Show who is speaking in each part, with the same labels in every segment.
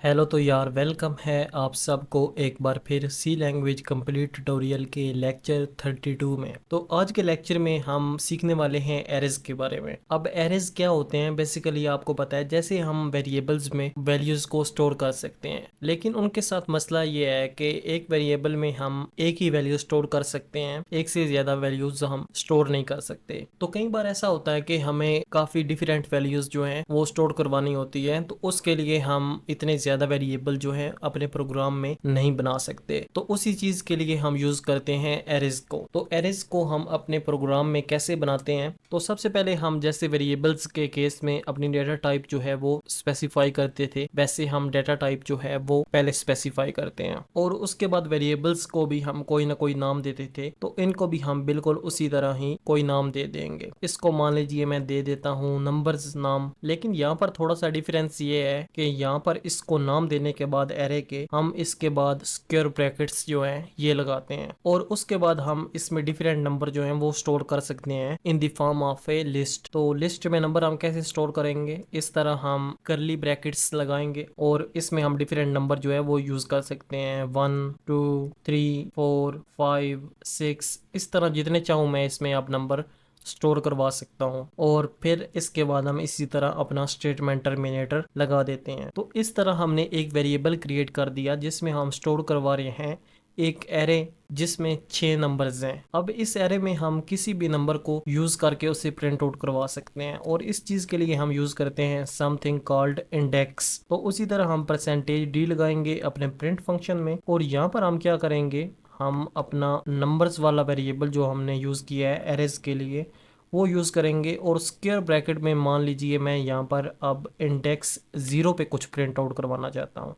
Speaker 1: Hello तो यार, welcome है आप सबको एक बार फिर सी लैंग्वेज कंप्लीट ट्यूटोरियल के लेक्चर 32 में। तो आज के लेक्चर में हम सीखने वाले हैं एरेज के बारे में। अब एरेज क्या होते हैं बेसिकली आपको पता है, जैसे हम वेरिएबल्स में वैल्यूज को स्टोर कर सकते हैं, लेकिन उनके साथ मसला ये है कि एक वेरिएबल में हम एक ही वैल्यू स्टोर कर सकते हैं, एक से ज्यादा वैल्यूज हम स्टोर नहीं कर सकते। तो कई बार ऐसा होता है कि हमें काफी डिफरेंट वैल्यूज जो हैं वो स्टोर करवानी होती है, तो उसके लिए हम इतने ज्यादा वेरिएबल जो है अपने प्रोग्राम में नहीं बना सकते। तो उसी चीज के लिए हम यूज करते हैं एरेज को। तो एरेज को हम अपने प्रोग्राम में कैसे बनाते हैं, तो सबसे पहले हम जैसे वेरिएबल्स के केस में अपनी डेटा टाइप जो है वो स्पेसिफाई करते थे, वैसे हम डेटा टाइप जो है वो पहले स्पेसिफाई करते हैं और उसके बाद वेरिएबल्स को भी हम कोई ना कोई नाम देते थे। तो इनको भी हम बिल्कुल उसी तरह ही कोई नाम दे देंगे। इसको मान लीजिए मैं दे देता हूँ नंबर्स नाम, लेकिन यहाँ पर थोड़ा सा डिफरेंस ये है कि यहाँ पर इसको नाम देने के बाद एरे के हम इसके बाद स्क्वायर ब्रैकेट्स जो है ये लगाते हैं और उसके बाद हम इसमें डिफरेंट नंबर जो है वो स्टोर कर सकते हैं in the form of A list. तो लिस्ट में नंबर हम कैसे स्टोर करेंगे, इस तरह हम करली ब्रैकेट्स लगाएंगे और इसमें हम डिफरेंट नंबर जो है वो यूज कर सकते हैं, 1 2 3 4 5 6, इस तरह जितने चाहूँ मैं इसमें आप नंबर स्टोर करवा सकता हूँ और फिर इसके बाद हम इसी तरह अपना स्टेटमेंट टर्मिनेटर लगा देते हैं। तो इस तरह हमने एक वेरिएबल क्रिएट कर दिया जिसमें हम स्टोर करवा रहे हैं एक एरे जिसमें 6 नंबर्स हैं। अब इस एरे में हम किसी भी नंबर को यूज करके उसे प्रिंट आउट करवा सकते हैं और इस चीज के लिए हम यूज करते हैं समथिंग कॉल्ड इंडेक्स। तो उसी तरह हम %d लगाएंगे अपने प्रिंट फंक्शन में और यहाँ पर हम क्या करेंगे, हम अपना नंबर्स वाला वेरिएबल जो हमने यूज़ किया है एरेज के लिए वो यूज़ करेंगे और स्क्वायर ब्रैकेट में मान लीजिए मैं यहाँ पर अब इंडेक्स 0 पे कुछ प्रिंट आउट करवाना चाहता हूँ।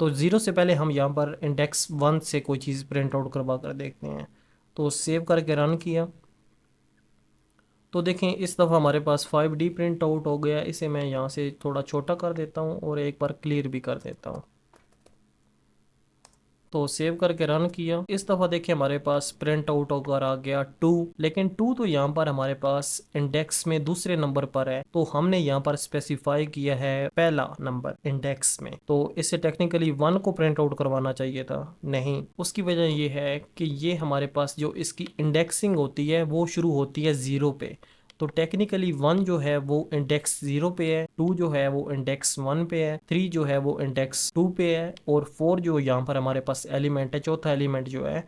Speaker 1: तो 0 से पहले हम यहाँ पर इंडेक्स 1 से कोई चीज़ प्रिंट आउट करवा कर देखते हैं। तो सेव करके रन किया तो देखें इस दफ़ा हमारे पास 5D प्रिंट आउट हो गया। इसे मैं यहाँ से थोड़ा छोटा कर देता हूँ और एक बार क्लियर भी कर देता हूँ। तो सेव करके रन किया, इस दफ़ा देखिए हमारे पास प्रिंट आउट होकर आ गया 2, लेकिन 2 तो यहाँ पर हमारे पास इंडेक्स में दूसरे नंबर पर है, तो हमने यहाँ पर स्पेसिफाई किया है पहला नंबर इंडेक्स में। तो इससे टेक्निकली 1 को प्रिंट आउट करवाना चाहिए था, नहीं। उसकी वजह ये है कि ये हमारे पास जो इसकी इंडेक्सिंग होती है वो शुरू होती है 0 पे। तो टेक्निकली 1 जो है वो इंडेक्स 0 पे है, 2 जो है वो इंडेक्स 1 पे है, 3 जो है वो इंडेक्स 2 पे है और 4 जो यहाँ पर हमारे पास एलिमेंट है, चौथा एलिमेंट जो है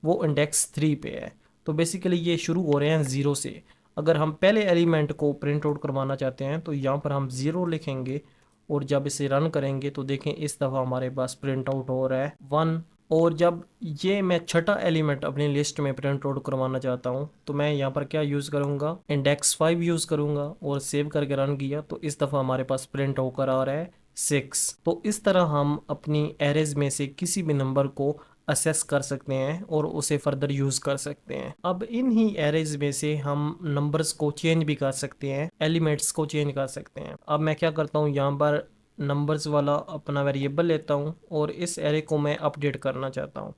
Speaker 1: वो इंडेक्स 3 पे है। तो बेसिकली ये शुरू हो रहे हैं 0 से। अगर हम पहले एलिमेंट को प्रिंट आउट करवाना चाहते हैं तो यहाँ पर हम 0 लिखेंगे और जब इसे रन करेंगे तो देखें इस दफ़ा हमारे पास प्रिंट आउट हो रहा है 1। और जब ये मैं छठा एलिमेंट अपनी लिस्ट में प्रिंट आउट करवाना चाहता हूँ तो मैं यहाँ पर क्या यूज़ करूँगा, इंडेक्स 5 यूज़ करूँगा और सेव करके रन किया तो इस दफ़ा हमारे पास प्रिंट होकर आ रहा है 6। तो इस तरह हम अपनी एरेज में से किसी भी नंबर को असेस कर सकते हैं और उसे फर्दर यूज़ कर सकते हैं। अब इन ही एरेज में से हम नंबर्स को चेंज भी कर सकते हैं, एलिमेंट्स को चेंज कर सकते हैं। अब मैं क्या करता हूँ, यहाँ पर नंबर्स वाला अपना वेरिएबल लेता हूँ और इस एरे को मैं अपडेट करना चाहता हूँ।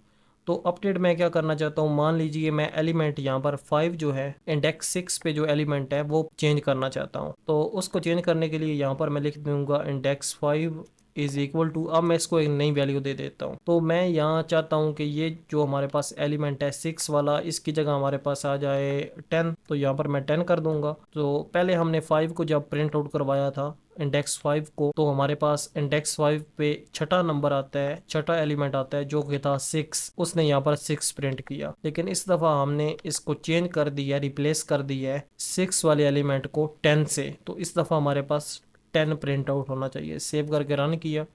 Speaker 1: तो अपडेट मैं क्या करना चाहता हूँ, मान लीजिए मैं एलिमेंट यहाँ पर 5 जो है इंडेक्स 6 पे जो एलिमेंट है वो चेंज करना चाहता हूँ। तो उसको चेंज करने के लिए यहाँ पर मैं लिख दूंगा इंडेक्स 5 इज इक्वल टू, अब मैं इसको एक नई वैल्यू दे देता हूँ। तो मैं यहाँ चाहता हूँ कि ये जो हमारे पास एलिमेंट है 6 वाला, इसकी जगह हमारे पास आ जाए 10। तो यहाँ पर मैं 10 कर दूंगा। तो पहले हमने 5 को जब प्रिंट आउट करवाया था इंडेक्स 5 को, तो हमारे पास इंडेक्स 5 पे छठा नंबर आता है, छठा एलिमेंट आता है जो कि था 6। उसने यहाँ पर 6 प्रिंट किया, लेकिन इस दफ़ा हमने इसको चेंज कर दिया, रिप्लेस कर दिया है 6 वाले एलिमेंट को 10 से। तो इस दफ़ा हमारे पास 10 प्रिंट आउट होना चाहिए। सेव करके रन किया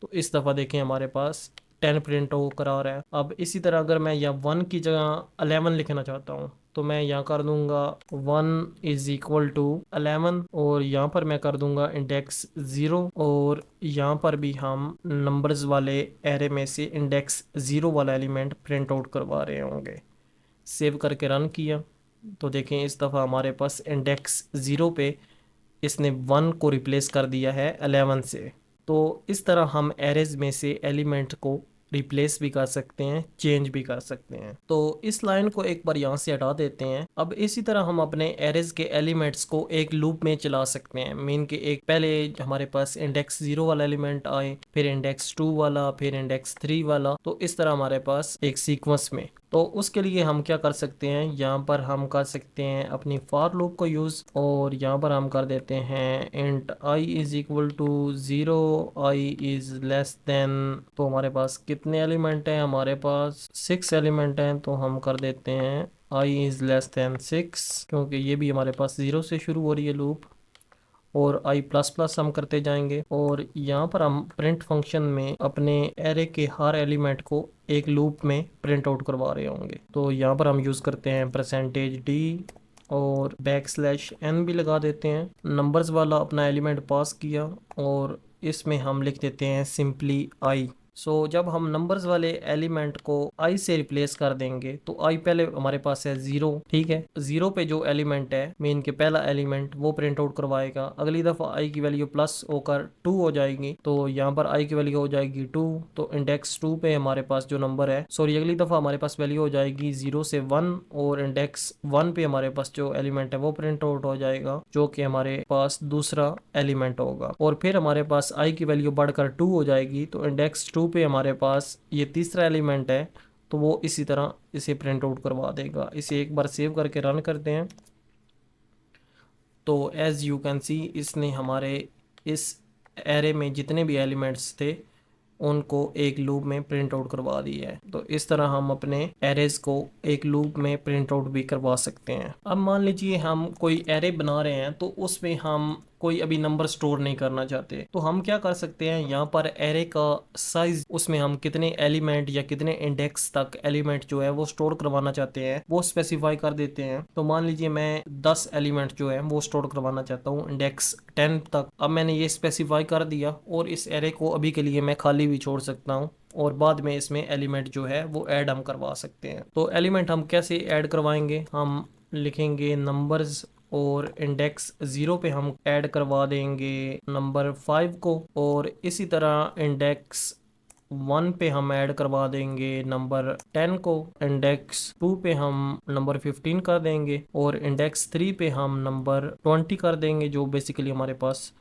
Speaker 1: तो इस दफ़ा देखें हमारे पास 10 प्रिंट आउट करा रहा है। अब इसी तरह अगर मैं यहाँ 1 की जगह 11 लिखना चाहता हूँ तो मैं यहाँ कर दूंगा 1 इज इक्वल टू 11 और यहाँ पर मैं कर दूंगा इंडेक्स 0 और यहाँ पर भी हम नंबर्स वाले एरे में से इंडेक्स 0 वाला एलिमेंट प्रिंट आउट करवा रहे होंगे। सेव करके रन किया तो देखें इस दफ़ा हमारे पास इंडेक्स 0 पे इसने 1 को रिप्लेस कर दिया है 11 से। तो इस तरह हम एरेज में से एलिमेंट को रिप्लेस भी कर सकते हैं, चेंज भी कर सकते हैं। तो इस लाइन को एक बार यहाँ से हटा देते हैं। अब इसी तरह हम अपने एरेज के एलिमेंट्स को एक लूप में चला सकते हैं। मीन के एक पहले हमारे पास इंडेक्स 0 वाला एलिमेंट आए, फिर इंडेक्स 2 वाला, फिर इंडेक्स 3 वाला, तो इस तरह हमारे पास एक सीक्वेंस में। तो उसके लिए हम क्या कर सकते हैं, यहाँ पर हम कर सकते हैं अपनी फॉर लूप को यूज़, और यहाँ पर हम कर देते हैं int i is equal to 0, i is less than, तो हमारे पास कितने एलिमेंट हैं, हमारे पास 6 एलिमेंट हैं, तो हम कर देते हैं i इज लेस देन 6, क्योंकि ये भी हमारे पास 0 से शुरू हो रही है लूप, और i प्लस प्लस हम करते जाएंगे। और यहाँ पर हम प्रिंट फंक्शन में अपने एरे के हर एलिमेंट को एक लूप में प्रिंट आउट करवा रहे होंगे। तो यहाँ पर हम यूज़ करते हैं %d और \n भी लगा देते हैं। नंबर्स वाला अपना एलिमेंट पास किया और इसमें हम लिख देते हैं सिंपली i। जब हम नंबर्स वाले एलिमेंट को i से रिप्लेस कर देंगे तो i पहले हमारे पास है 0, ठीक है। 0 पे जो एलिमेंट है मीन के पहला एलिमेंट वो प्रिंट आउट करवाएगा। अगली दफ़ा i की वैल्यू प्लस होकर 2 हो जाएगी, तो यहाँ पर i की वैल्यू हो जाएगी 2, तो इंडेक्स 2 पे हमारे पास जो नंबर है, सॉरी अगली दफ़ा हमारे पास वैल्यू हो जाएगी 0 से 1, और इंडेक्स 1 पे हमारे पास जो एलिमेंट है वो प्रिंट आउट हो जाएगा, जो कि हमारे पास दूसरा एलिमेंट होगा। और फिर हमारे पास i की वैल्यू बढ़कर 2 हो जाएगी, तो इंडेक्स 2 पे हमारे पास ये तीसरा एलिमेंट है, तो वो इसी तरह इसे प्रिंट आउट करवा देगा। इसे एक बार सेव करके रन करते हैं। तो एज यू कैन सी इसने हमारे इस एरे में जितने भी एलिमेंट्स थे उनको एक लूप में प्रिंट आउट करवा दी है। तो इस तरह हम अपने एरेज को एक लूप में प्रिंट आउट भी करवा सकते हैं। अब मान लीजिए हम कोई एरे बना रहे हैं, तो उसमें हम कोई अभी नंबर स्टोर नहीं करना चाहते, तो हम क्या कर सकते हैं, यहाँ पर एरे का साइज, उसमें हम कितने एलिमेंट या कितने इंडेक्स तक एलिमेंट जो है वो स्टोर करवाना चाहते हैं वो स्पेसिफाई कर देते हैं। तो मान लीजिए मैं 10 एलिमेंट जो है वो स्टोर करवाना चाहता हूँ इंडेक्स 10 तक। अब मैंने ये स्पेसिफाई कर दिया और इस एरे को अभी के लिए मैं खाली भी छोड़ सकता हूँ, और बाद में इसमें एलिमेंट जो है वो ऐड हम करवा सकते हैं। तो एलिमेंट हम कैसे ऐड करवाएंगे, हम लिखेंगे नंबर्स और इंडेक्स 0 पे हम ऐड करवा देंगे नंबर 5 को, और इसी तरह इंडेक्स 1 पे हम ऐड करवा देंगे नंबर 10 को, इंडेक्स 2 पे हम नंबर 15 कर देंगे, और इंडेक्स 3 पे हम नंबर 20 कर देंगे, जो बेसिकली हमारे पास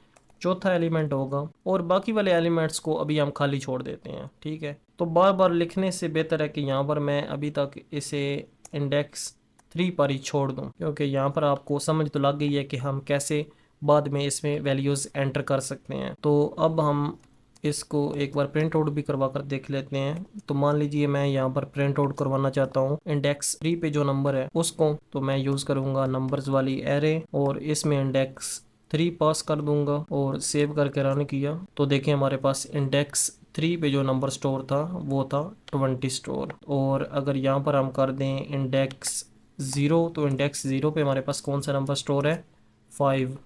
Speaker 1: चौथा एलिमेंट होगा। और बाकी वाले एलिमेंट्स को अभी हम खाली छोड़ देते हैं, ठीक है। तो बार बार लिखने से बेहतर है कि यहाँ पर मैं अभी तक इसे इंडेक्स 3 पर ही छोड़ दूँ, क्योंकि यहाँ पर आपको समझ तो लग गई है कि हम कैसे बाद में इसमें वैल्यूज़ एंटर कर सकते हैं। तो अब हम इसको एक बार प्रिंट आउट भी करवा कर देख लेते हैं। तो मान लीजिए मैं यहाँ पर प्रिंट आउट करवाना चाहता हूँ इंडेक्स 3 पे जो नंबर है उसको, तो मैं यूज़ करूँगा नंबर्स वाली एरे, और इसमें इंडेक्स 3 पास कर दूंगा और सेव करके रन किया। तो देखें हमारे पास इंडेक्स 3 पे जो नंबर स्टोर था वो था 20 स्टोर। और अगर यहाँ पर हम कर दें इंडेक्स 0, तो इंडेक्स 0 पे हमारे पास कौन सा नंबर स्टोर है, 5,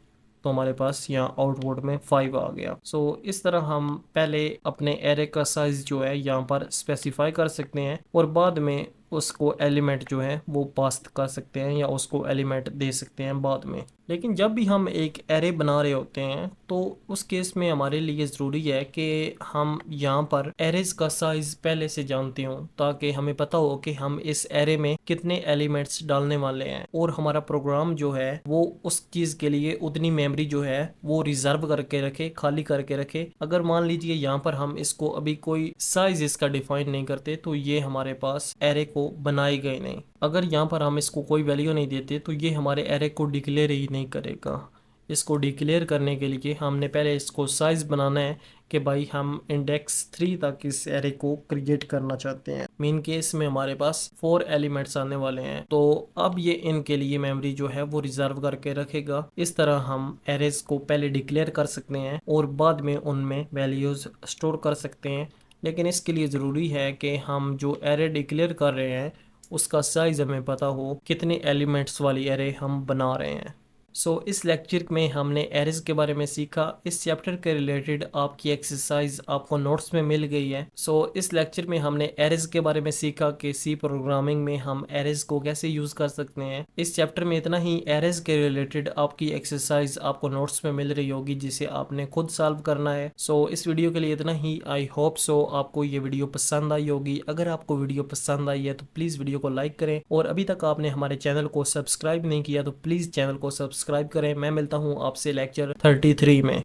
Speaker 1: तो हमारे पास यहाँ आउटपुट में 5 आ गया। इस तरह हम पहले अपने एरे का साइज जो है यहाँ पर स्पेसिफाई कर सकते हैं, और बाद में उसको एलिमेंट जो है वो पास कर सकते हैं या उसको एलिमेंट दे सकते हैं बाद में। लेकिन जब भी हम एक एरे बना रहे होते हैं तो उस केस में हमारे लिए ज़रूरी है कि हम यहाँ पर एरेज का साइज पहले से जानते हों, ताकि हमें पता हो कि हम इस एरे में कितने एलिमेंट्स डालने वाले हैं, और हमारा प्रोग्राम जो है वो उस चीज़ के लिए उतनी मेमोरी जो है वो रिजर्व करके रखे, खाली करके रखे। अगर मान लीजिए यहाँ पर हम इसको अभी कोई साइज इसका डिफाइन नहीं करते तो ये हमारे पास एरे को बनाए गए नहीं। अगर यहाँ पर हम इसको कोई वैल्यू नहीं देते तो ये हमारे एरे को डिक्लेयर ही नहीं करेगा। इसको डिक्लेयर करने के लिए हमने पहले इसको साइज बनाना है कि भाई हम इंडेक्स 3 तक इस एरे को क्रिएट करना चाहते हैं। मीन केस में हमारे पास 4 एलिमेंट्स आने वाले हैं, तो अब ये इनके लिए मेमोरी जो है वो रिजर्व करके रखेगा। इस तरह हम एरेज को पहले डिक्लेयर कर सकते हैं और बाद में उनमें वैल्यूज स्टोर कर सकते हैं। लेकिन इसके लिए ज़रूरी है कि हम जो एरे डिक्लेयर कर रहे हैं उसका साइज हमें पता हो, कितने एलिमेंट्स वाली एरे हम बना रहे हैं। इस लेक्चर में हमने एरेज के बारे में सीखा। इस चैप्टर के रिलेटेड आपकी एक्सरसाइज आपको नोट्स में मिल गई है। इस लेक्चर में हमने एरेज के बारे में सीखा कि सी प्रोग्रामिंग में हम एरेज को कैसे यूज कर सकते हैं। इस चैप्टर में इतना ही। एरेज के रिलेटेड आपकी एक्सरसाइज आपको नोट्स में मिल रही होगी जिसे आपने खुद सॉल्व करना है। इस वीडियो के लिए इतना ही। आई होप सो आपको ये वीडियो पसंद आई होगी। अगर आपको वीडियो पसंद आई है तो प्लीज वीडियो को लाइक करें, और अभी तक आपने हमारे चैनल को सब्सक्राइब नहीं किया तो प्लीज चैनल को सब्सक्राइब करें। मैं मिलता हूँ आपसे लेक्चर 33 में।